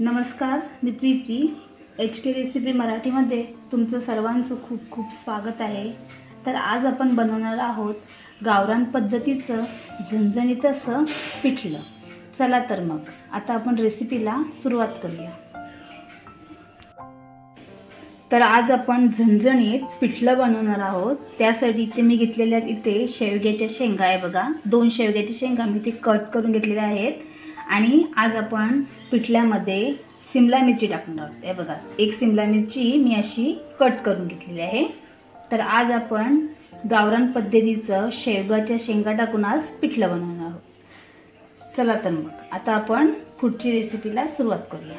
नमस्कार, मी Preeti HK recipe मराठीमध्ये तुमचं सर्वांचं खूप खूप स्वागत आहे। तर आज आपण बनवणार आहोत गावरान पद्धतीचं झणझणीत असं पिठलं। चला तर मग आता आपण रेसिपीला सुरुवात करूया। तर आज आपण झणझणीत पिठलं बनवणार आहोत। त्यासाठी इथे मी घेतलेल्या इथे शेवग्याच्या शेंगा आहे बघा, 2 शेवग्याच्या शेंगा मी ते कट करून घेतलेल्या आहेत। आणि आज आपण पिठल्यामध्ये शिमला मिरची टाकणार आहोत। हे बघा, एक शिमला मिरची मी अशी कट करून घेतलेली आहे। तर आज आपण गावरान पद्धतीचं शेवग्याच्या शेंगा टाकून आज पिठलं बनवणार आहोत। चला तर मग आता आपण पुढची रेसिपीला सुरुवात करूया।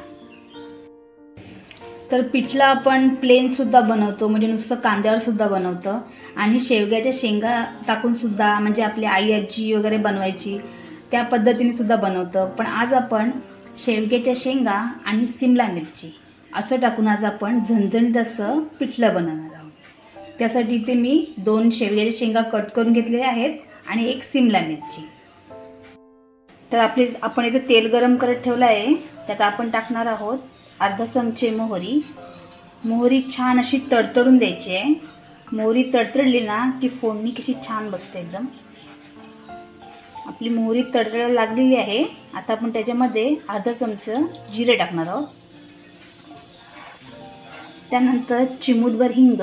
तर पिठलं आपण प्लेन सुद्धा बनवतो, म्हणजे नुसतं कांद्यावर सुद्धा बनवतो आणि शेवग्याच्या शेंगा टाकून सुद्धा, म्हणजे आपली आई आजी वगैरे बनवायची त्या पद्धतीने सुद्धा बनवतो। पण आज आपण शेवग्याच्या शेंगा आणि शिमला मिरची असं टाकून आज आपण झणझणीत असं पिठलं बनवणार आहोत। त्यासाठी इथे मी 2 शेवग्याच्या शेंगा कट करून घेतलेल्या आहेत आणि एक शिमला मिरची। तर आपण इथे तेल गरम करत ठेवलं आहे। त्यात आपण टाकणार आहोत अर्धा चमचे मोहरी। मोहरी छान अशी तडतडून द्यायची आहे। मोहरी तडतडली ना की फोडणी कशी छान बसते एकदम। आपली मोहरी तडतडायला लागलेली आहे। आता आपण त्याच्यामध्ये अर्धा चमचा जिरे टाकणार आहोत। त्यानंतर चिमूटभर हिंग।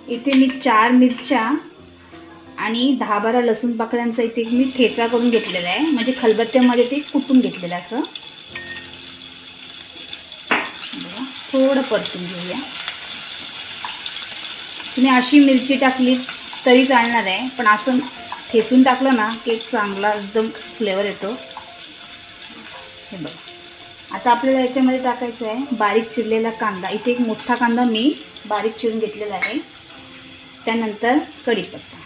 इथे मी 4 मिरच्या आणि 10-12 लसूण पाकळ्यांचा इथे मी ठेचा करून घेतलेला आहे, म्हणजे खलबत्त्यामध्ये ते कुटून घेतलेलं असं। थोडं परतून घेऊया। तुम्ही अशी मिरची टाकली तरी चालणार आहे, पण असं ठेचून टाकलं ना की चांगला एकदम फ्लेवर येतो। हे बघा, आता आपल्याला याच्यामध्ये टाकायचं आहे बारीक चिरलेला कांदा। इथे एक मोठा कांदा मी बारीक चिरून घेतलेला आहे। त्यानंतर कढीपत्ता।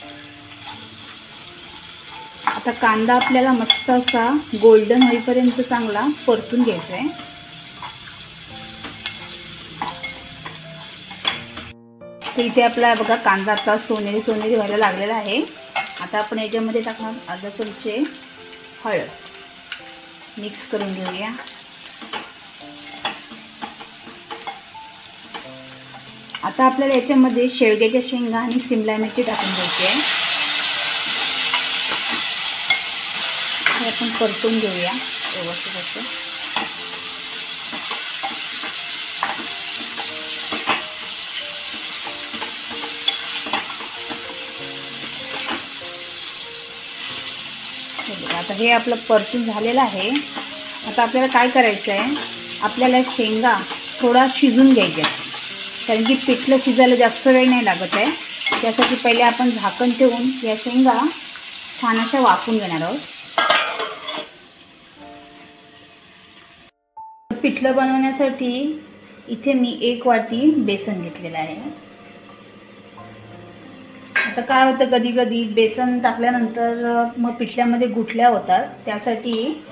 आता कांदा आपल्याला मस्त असा गोल्डन होईपर्यंत चांगला परतून घ्यायचा आहे। तर इथे आपला बघा कांदा आता सोनेरी सोनेरी व्हायला लागलेला आहे। आता आपण याच्यामध्ये टाकणार अर्धा चमचे हळद। मिक्स करून घेऊया। आता आपल्याला याच्यामध्ये शेवग्याच्या शेंगा आणि शिमला मिरची टाकून घ्यायची आहे। हे आपण परतून घेऊया व्यवस्थित असं। आता हे आपलं परतून झालेलं आहे। आता आपल्याला काय करायचं आहे, आपल्याला शेंगा थोडा शिजून घ्यायच्या, कारण की पिठलं शिजायला जास्त वेळ नाही लागत आहे। त्यासाठी पहिले आपण झाकण ठेवून या शेंगा छान अशा वाफून घेणार आहोत। पिठलं बनवण्यासाठी इथे मी 1 वाटी बेसन घेतलेलं आहे। आता काय होतं, कधी कधी बेसन टाकल्यानंतर मग पिठल्यामध्ये गुठल्या होतात। त्यासाठी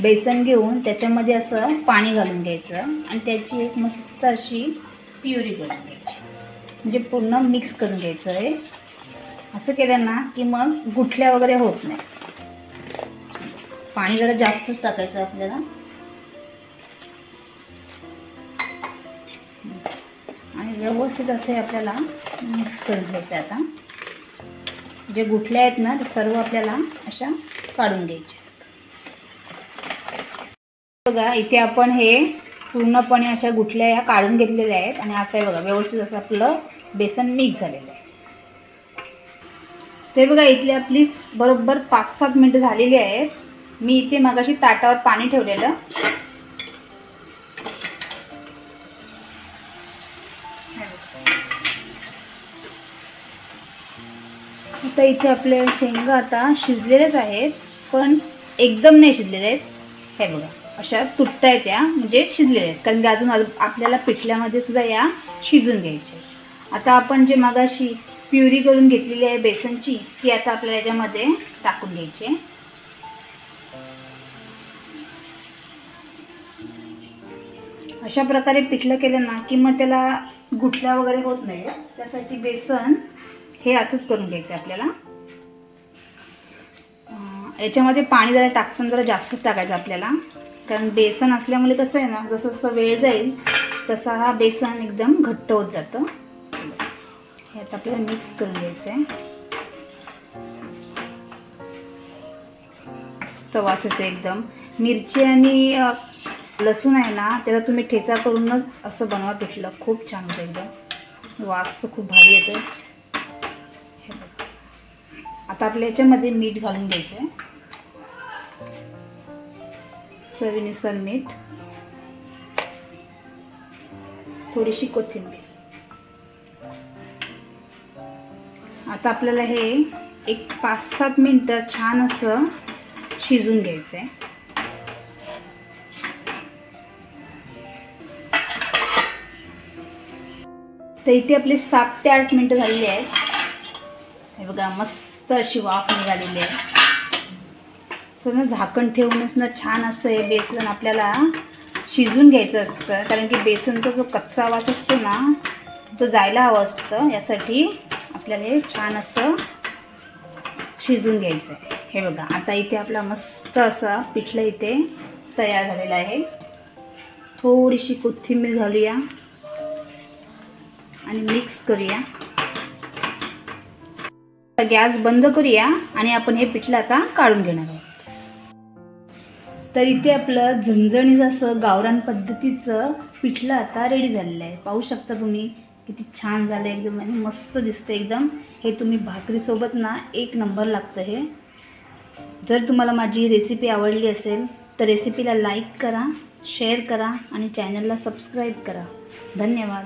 बेसन घेऊन त्याच्यामध्ये असं पाणी घालून घ्यायचं आणि त्याची एक मस्त अशी प्युरी करून घ्यायची, म्हणजे पूर्ण मिक्स करून घ्यायचं आहे। असं केलं ना की मग गुठल्या वगैरे होत नाही। पाणी जरा जास्तच टाकायचं आपल्याला आणि व्यवस्थित असे आपल्याला मिक्स करून घ्यायचं। आता जे गुठल्या आहेत ना ते सर्व आपल्याला अशा काढून घ्यायचे। बघा, इथे आपण हे पूर्णपणे अशा गुठल्या या काढून घेतलेल्या आहेत आणि आता बघा व्यवस्थित असं आपलं बेसन मिक्स झालेलं आहे। ते बघा, इथले आपली बरोबर 5-7 मिनिटं झालेली आहेत। मी इथे मगाशी ताटावर पाणी ठेवलेलं। आता इथे आपले शेंगा आता शिजलेलेच आहेत, पण एकदम नाही शिजलेले आहेत। हे बघा, अशा तुटतायत त्या, म्हणजे शिजलेले आहेत, कारण की अजून आपल्याला पिठल्यामध्ये सुद्धा या शिजून घ्यायचे। आता आपण जे मगाशी प्युरी करून घेतलेली आहे बेसनची, ती आता आपल्याला याच्यामध्ये टाकून घ्यायची। अशा प्रकारे पिठलं केलं ना की मग त्याला गुठल्या वगैरे होत नाही। त्यासाठी बेसन हे असंच करून घ्यायचं आपल्याला। याच्यामध्ये पाणी जरा टाकताना जरा जास्तच टाकायचं आपल्याला, कारण बेसन असल्यामुळे कसं आहे ना, जसं जसं वेळ जाईल तसा हा बेसन एकदम घट्ट होत जातं. हे आता आपल्याला मिक्स करून घ्यायचं आहे. मस्त वास येतो एकदम. मिरची आणि लसूण आहे ना, त्याला तुम्ही ठेचा करूनच असं बनवा पिठलं, खूप छान होतं एकदम. वास तर खूप भारी येतो. हे बघा, आता आपल्या याच्यामध्ये मीठ घालून घ्यायचं आहे, चवीनुसार मीठ, थोडीशी कोथिंबीर. आता आपल्याला हे एक 5-7 मिनटं छान असं शिजून घ्यायचं आहे. तर इथे आपले 7 ते 8 मिनटं झालेली आहेत. हे बघा, मस्त अशी वाफ निघालेली आहे. असं ना झाकण ठेवूनच ना छान असं हे बेसन आपल्याला शिजून घ्यायचं असतं, कारण की बेसनचा जो कच्चा वास असतो ना तो जायला हवा असतं. यासाठी आपल्याला हे छान असं शिजून घ्यायचं आहे. हे बघा, आता इथे आपला मस्त असा पिठलं इथे तयार झालेला आहे. थोडीशी कोथिंबीर घालूया आणि मिक्स करूया. गॅस बंद करूया आणि आपण हे पिठलं आता काढून घेणार आहोत. तर इथे आपलं झणझणीत असं गावरान पद्धतीचं पिठलं आता रेडी झालेलं आहे. पाहू शकता तुम्ही किती छान झालं एकदम, आणि मस्त दिसतं एकदम. हे तुम्ही भाकरीसोबत ना एक नंबर लागतं हे. जर तुम्हाला माझी रेसिपी आवडली असेल तर रेसिपीला लाईक करा, शेअर करा आणि चॅनलला सबस्क्राईब करा. धन्यवाद.